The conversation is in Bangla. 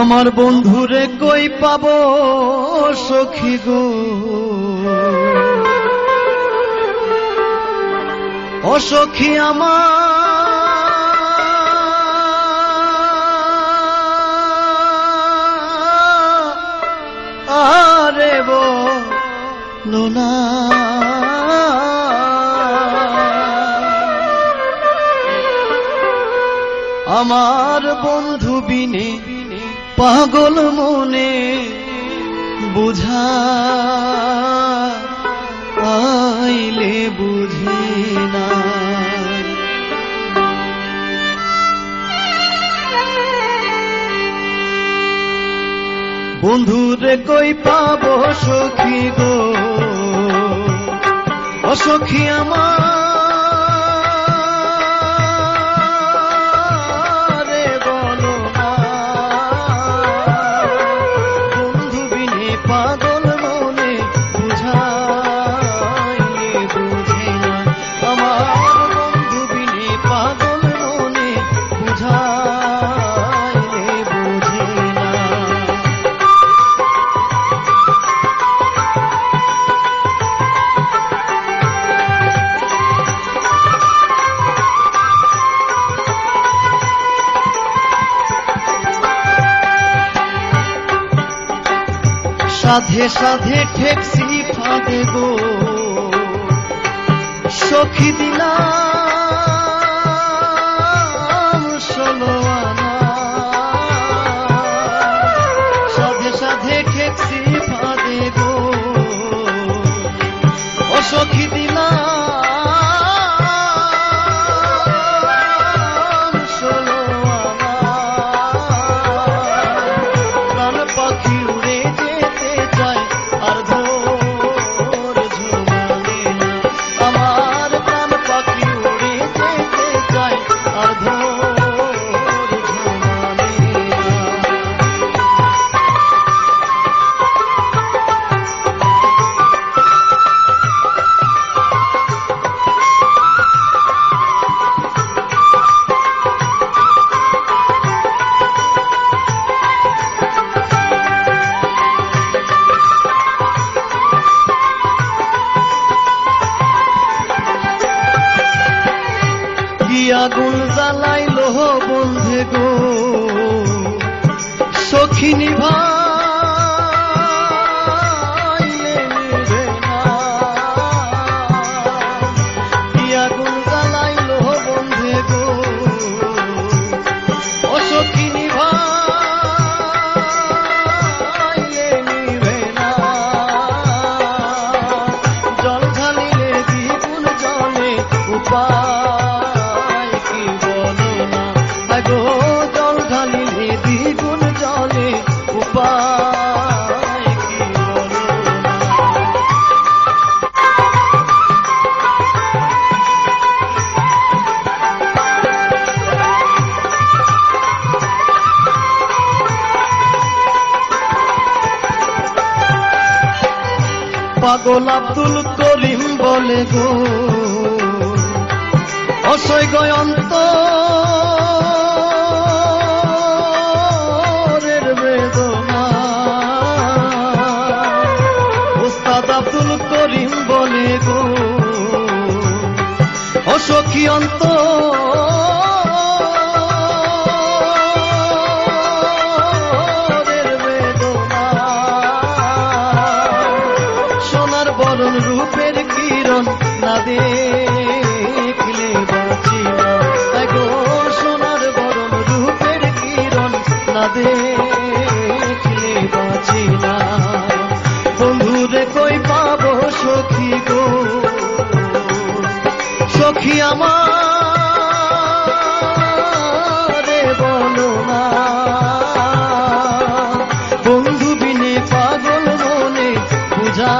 আমার বন্ধুরে কই পাবো সখী গো, ও সখী আমারে বলো না। আমার বন্ধু বিনে পাগল মনে বুঝাইলে বুঝি না। বন্ধুরে কই পাবো সখী গো, ও সখী আমারে বলো না। বন্ধু বিনে পাগল মনে বুঝাইলে বুঝে না। আমার বন্ধু বিনে পাগল মনে বুঝাইলে বুঝে না। সাধে সাধে ঠেকছি ফাঁদে গো, সখী দিলাম 16 আনা। সাধে সাধে ঠেকছি ফাঁদে গো, ও সখী দিলাম 16 আনা। প্রাণ পাখি উড়ে যেতে চায় আর ধৈর্য মানে না। আমার প্রাণ পাখি উড়ে যেতে চায় আর ধৈর্য মানে না। আগুন জ্বালাইলো বন্ধে গো, সখী নিভাইলে নিভে না। কি আগুন জ্বালাইলো বন্ধে গো, ও সখী নিভাইলে নিভে না। জল ঢালিলে দ্বিগুণ জলে উপায় কি বলো না। আগো জল ঢালিলে দ্বিগুণ জলে উপায় কি বলো না। পাগল আব্দুল করিম বলে গো, অসয় অন্তরের বেদনা। উস্তাদ আব্দুল করিম বলে গো, ও সখী অন্তরের বেদনা। সোনার বরণ রূপের কিরণ না দেখলে বাঁচি না। গো সোনার বরণ রূপের কিরণ না দেখলে বাঁচি না। বন্ধুরে কই পাবো সখী গো, সখী আমারে বলো না। বন্ধু বিনে পাগল মনে বুঝা